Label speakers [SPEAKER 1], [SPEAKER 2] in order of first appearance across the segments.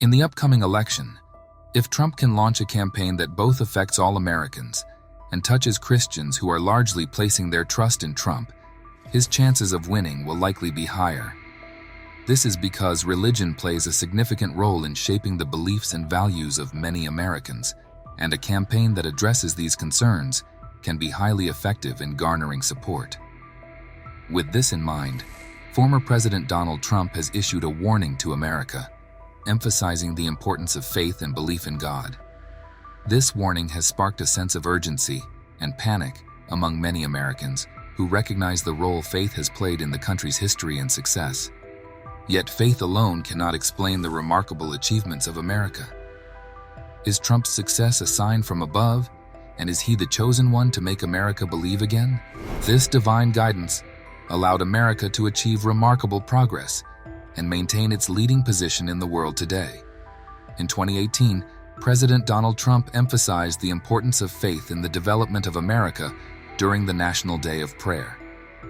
[SPEAKER 1] In the upcoming election, if Trump can launch a campaign that both affects all Americans and touches Christians who are largely placing their trust in Trump, his chances of winning will likely be higher. This is because religion plays a significant role in shaping the beliefs and values of many Americans, and a campaign that addresses these concerns can be highly effective in garnering support. With this in mind, former President Donald Trump has issued a warning to America, emphasizing the importance of faith and belief in God. This warning has sparked a sense of urgency and panic among many Americans who recognize the role faith has played in the country's history and success. Yet faith alone cannot explain the remarkable achievements of America. Is Trump's success a sign from above, and is he the chosen one to make America believe again? This divine guidance allowed America to achieve remarkable progress and maintain its leading position in the world today. In 2018, President Donald Trump emphasized the importance of faith in the development of America during the National Day of Prayer.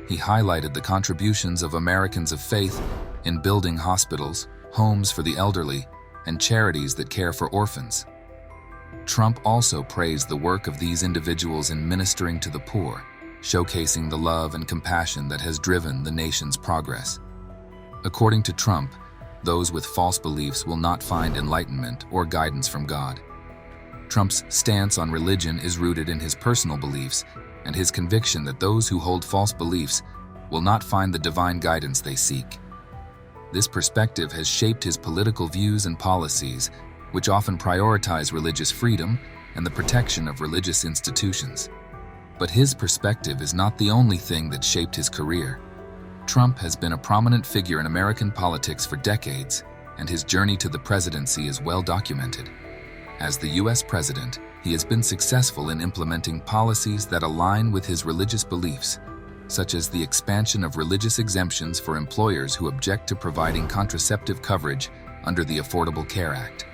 [SPEAKER 1] He highlighted the contributions of Americans of faith in building hospitals, homes for the elderly, and charities that care for orphans. Trump also praised the work of these individuals in ministering to the poor, showcasing the love and compassion that has driven the nation's progress. According to Trump, those with false beliefs will not find enlightenment or guidance from God. Trump's stance on religion is rooted in his personal beliefs and his conviction that those who hold false beliefs will not find the divine guidance they seek. This perspective has shaped his political views and policies, which often prioritize religious freedom and the protection of religious institutions. But his perspective is not the only thing that shaped his career. Trump has been a prominent figure in American politics for decades, and his journey to the presidency is well documented. As the U.S. president, he has been successful in implementing policies that align with his religious beliefs, such as the expansion of religious exemptions for employers who object to providing contraceptive coverage under the Affordable Care Act.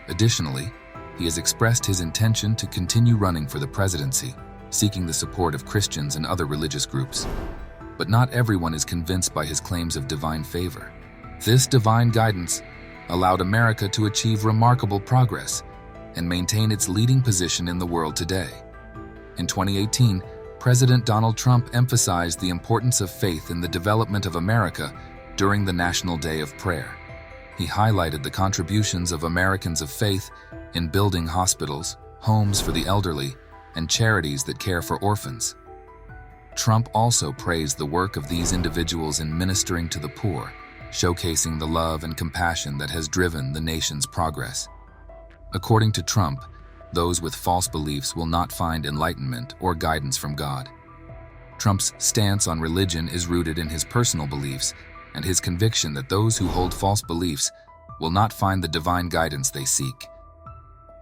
[SPEAKER 1] Additionally, he has expressed his intention to continue running for the presidency, seeking the support of Christians and other religious groups. But not everyone is convinced by his claims of divine favor. This divine guidance allowed America to achieve remarkable progress and maintain its leading position in the world today. In 2018, President Donald Trump emphasized the importance of faith in the development of America during the National Day of Prayer. He highlighted the contributions of Americans of faith in building hospitals, homes for the elderly, and charities that care for orphans. Trump also praised the work of these individuals in ministering to the poor, showcasing the love and compassion that has driven the nation's progress. According to Trump, those with false beliefs will not find enlightenment or guidance from God. Trump's stance on religion is rooted in his personal beliefs and his conviction that those who hold false beliefs will not find the divine guidance they seek.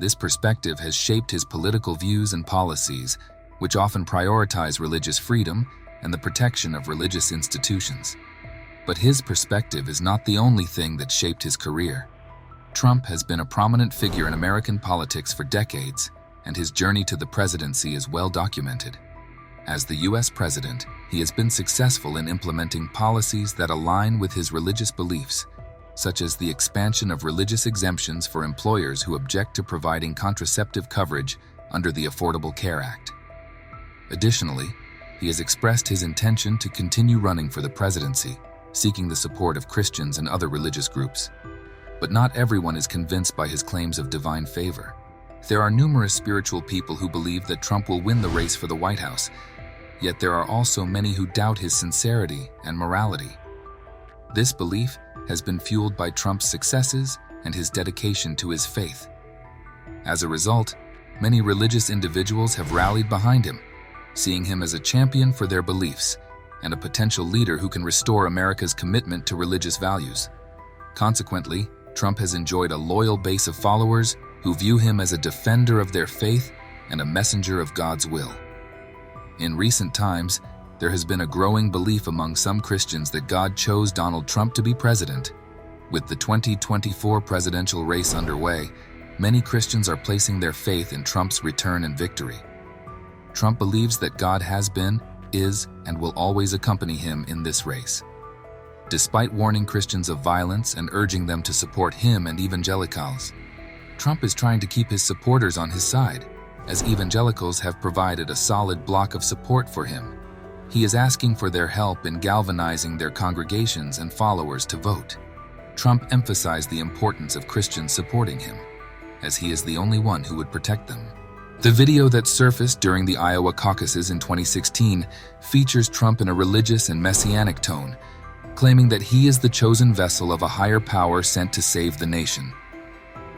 [SPEAKER 1] This perspective has shaped his political views and policies, which often prioritize religious freedom and the protection of religious institutions. But his perspective is not the only thing that shaped his career. Trump has been a prominent figure in American politics for decades, and his journey to the presidency is well documented. As the U.S. president, he has been successful in implementing policies that align with his religious beliefs, such as the expansion of religious exemptions for employers who object to providing contraceptive coverage under the Affordable Care Act. Additionally, he has expressed his intention to continue running for the presidency, seeking the support of Christians and other religious groups. But not everyone is convinced by his claims of divine favor. There are numerous spiritual people who believe that Trump will win the race for the White House, yet there are also many who doubt his sincerity and morality. This belief has been fueled by Trump's successes and his dedication to his faith. As a result, many religious individuals have rallied behind him, seeing him as a champion for their beliefs and a potential leader who can restore America's commitment to religious values. Consequently, Trump has enjoyed a loyal base of followers who view him as a defender of their faith and a messenger of God's will. In recent times, there has been a growing belief among some Christians that God chose Donald Trump to be president. With the 2024 presidential race underway, many Christians are placing their faith in Trump's return and victory. Trump believes that God has been, is, and will always accompany him in this race. despite warning Christians of violence and urging them to support him and evangelicals. Trump is trying to keep his supporters on his side, as evangelicals have provided a solid block of support for him. He is asking for their help in galvanizing their congregations and followers to vote. Trump emphasized the importance of Christians supporting him, as he is the only one who would protect them. The video that surfaced during the Iowa caucuses in 2016 features Trump in a religious and messianic tone, claiming that he is the chosen vessel of a higher power sent to save the nation.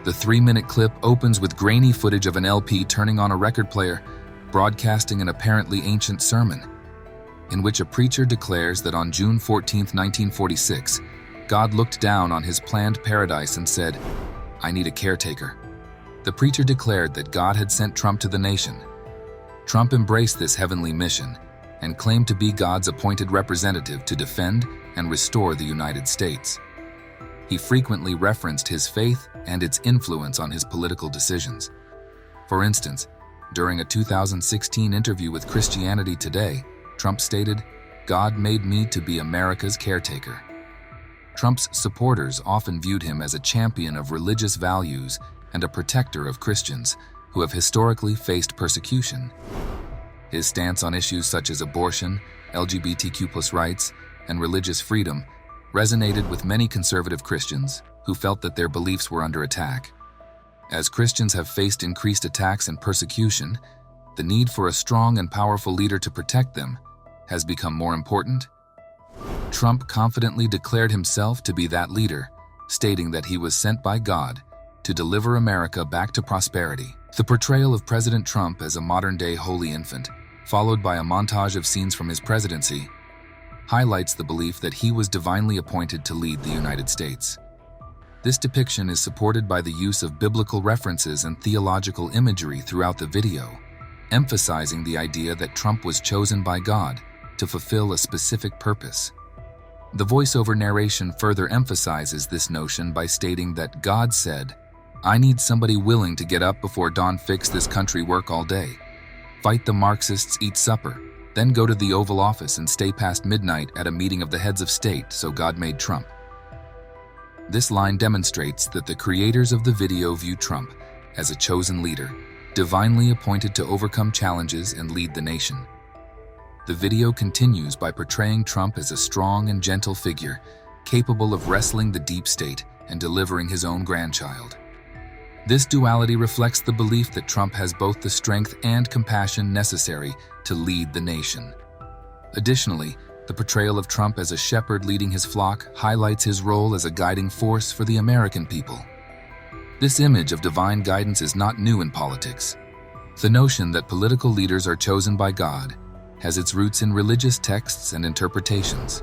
[SPEAKER 1] The 3-minute clip opens with grainy footage of an LP turning on a record player, broadcasting an apparently ancient sermon, in which a preacher declares that on June 14, 1946, God looked down on his planned paradise and said, "I need a caretaker." The preacher declared that God had sent Trump to the nation. Trump embraced this heavenly mission and claimed to be God's appointed representative to defend and restore the United States. He frequently referenced his faith and its influence on his political decisions. For instance, during a 2016 interview with Christianity Today, Trump stated, "God made me to be America's caretaker." Trump's supporters often viewed him as a champion of religious values and a protector of Christians who have historically faced persecution. His stance on issues such as abortion, LGBTQ+ rights, and religious freedom resonated with many conservative Christians who felt that their beliefs were under attack. As Christians have faced increased attacks and persecution, the need for a strong and powerful leader to protect them has become more important. Trump confidently declared himself to be that leader, stating that he was sent by God to deliver America back to prosperity. The portrayal of President Trump as a modern-day holy infant, followed by a montage of scenes from his presidency, highlights the belief that he was divinely appointed to lead the United States. This depiction is supported by the use of biblical references and theological imagery throughout the video, emphasizing the idea that Trump was chosen by God to fulfill a specific purpose. The voiceover narration further emphasizes this notion by stating that God said, "I need somebody willing to get up before dawn, fix this country, work all day, fight the Marxists, eat supper, then go to the Oval Office and stay past midnight at a meeting of the heads of state, so God made Trump." This line demonstrates that the creators of the video view Trump as a chosen leader, divinely appointed to overcome challenges and lead the nation. The video continues by portraying Trump as a strong and gentle figure, capable of wrestling the deep state and delivering his own grandchild. This duality reflects the belief that Trump has both the strength and compassion necessary to lead the nation. Additionally, the portrayal of Trump as a shepherd leading his flock highlights his role as a guiding force for the American people. This image of divine guidance is not new in politics. The notion that political leaders are chosen by God has its roots in religious texts and interpretations.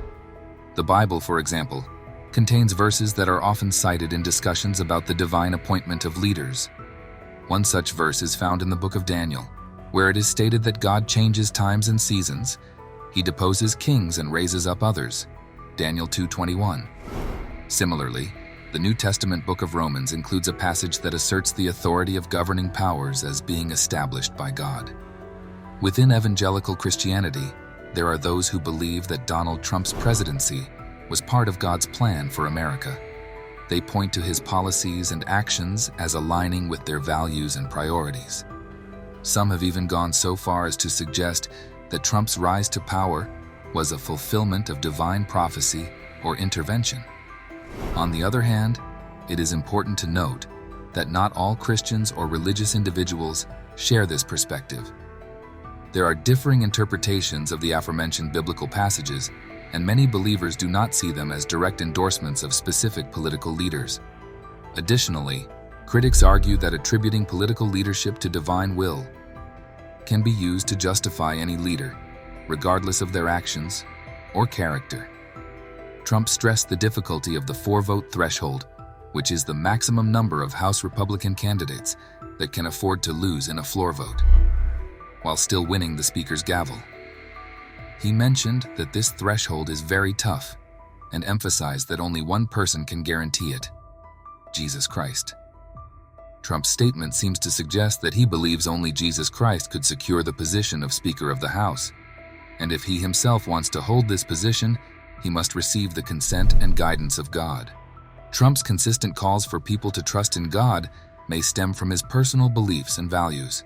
[SPEAKER 1] The Bible, for example, contains verses that are often cited in discussions about the divine appointment of leaders. One such verse is found in the book of Daniel, where it is stated that God changes times and seasons. He deposes kings and raises up others. Daniel 2:21. Similarly, the New Testament book of Romans includes a passage that asserts the authority of governing powers as being established by God. Within evangelical Christianity, there are those who believe that Donald Trump's presidency was part of God's plan for America. They point to his policies and actions as aligning with their values and priorities. Some have even gone so far as to suggest that Trump's rise to power was a fulfillment of divine prophecy or intervention. On the other hand, it is important to note that not all Christians or religious individuals share this perspective. There are differing interpretations of the aforementioned biblical passages, and many believers do not see them as direct endorsements of specific political leaders. Additionally, critics argue that attributing political leadership to divine will can be used to justify any leader, regardless of their actions or character. Trump stressed the difficulty of the 4-vote threshold, which is the maximum number of House Republican candidates that can afford to lose in a floor vote, while still winning the Speaker's gavel. He mentioned that this threshold is very tough and emphasized that only one person can guarantee it: Jesus Christ. Trump's statement seems to suggest that he believes only Jesus Christ could secure the position of Speaker of the House, and if he himself wants to hold this position, he must receive the consent and guidance of God. Trump's consistent calls for people to trust in God may stem from his personal beliefs and values.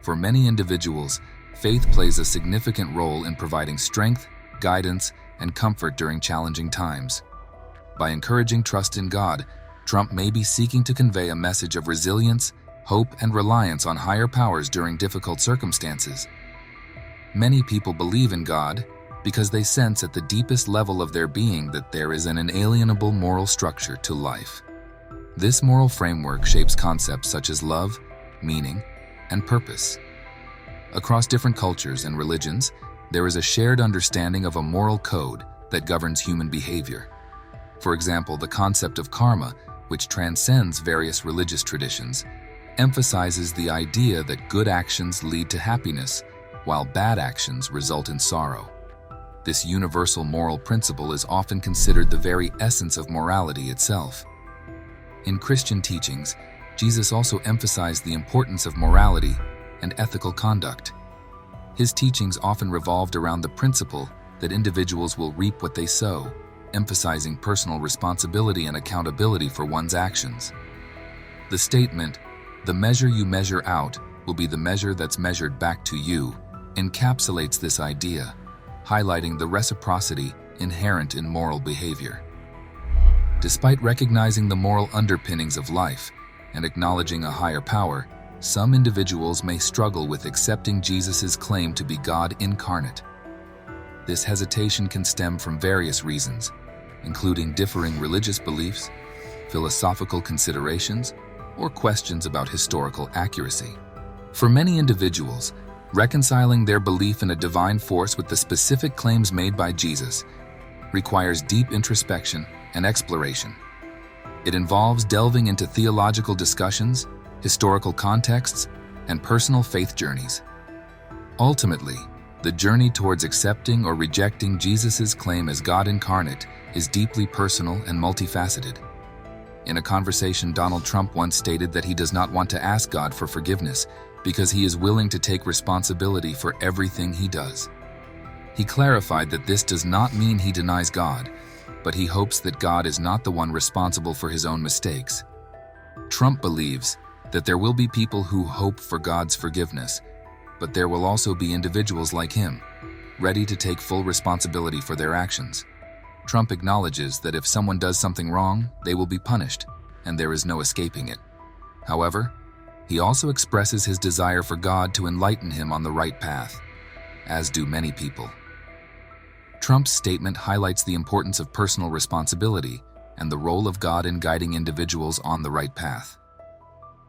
[SPEAKER 1] For many individuals, faith plays a significant role in providing strength, guidance, and comfort during challenging times. By encouraging trust in God, Trump may be seeking to convey a message of resilience, hope, and reliance on higher powers during difficult circumstances. Many people believe in God because they sense at the deepest level of their being that there is an inalienable moral structure to life. This moral framework shapes concepts such as love, meaning, and purpose. Across different cultures and religions, there is a shared understanding of a moral code that governs human behavior. For example, the concept of karma, which transcends various religious traditions, emphasizes the idea that good actions lead to happiness, while bad actions result in sorrow. This universal moral principle is often considered the very essence of morality itself. In Christian teachings, Jesus also emphasized the importance of morality and ethical conduct. His teachings often revolved around the principle that individuals will reap what they sow, emphasizing personal responsibility and accountability for one's actions. The statement, "The measure you measure out will be the measure that's measured back to you," encapsulates this idea, highlighting the reciprocity inherent in moral behavior. Despite recognizing the moral underpinnings of life and acknowledging a higher power, some individuals may struggle with accepting Jesus' claim to be God incarnate. This hesitation can stem from various reasons, including differing religious beliefs, philosophical considerations, or questions about historical accuracy. For many individuals, reconciling their belief in a divine force with the specific claims made by Jesus requires deep introspection and exploration. It involves delving into theological discussions, historical contexts, and personal faith journeys. Ultimately, the journey towards accepting or rejecting Jesus' claim as God incarnate is deeply personal and multifaceted. In a conversation, Donald Trump once stated that he does not want to ask God for forgiveness because he is willing to take responsibility for everything he does. He clarified that this does not mean he denies God, but he hopes that God is not the one responsible for his own mistakes. Trump believes that there will be people who hope for God's forgiveness, but there will also be individuals like him, ready to take full responsibility for their actions. Trump acknowledges that if someone does something wrong, they will be punished, and there is no escaping it. However, he also expresses his desire for God to enlighten him on the right path, as do many people. Trump's statement highlights the importance of personal responsibility and the role of God in guiding individuals on the right path.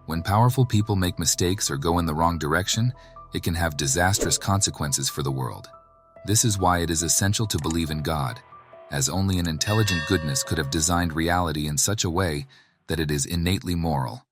[SPEAKER 1] When powerful people make mistakes or go in the wrong direction, it can have disastrous consequences for the world. This is why it is essential to believe in God, as only an intelligent goodness could have designed reality in such a way that it is innately moral.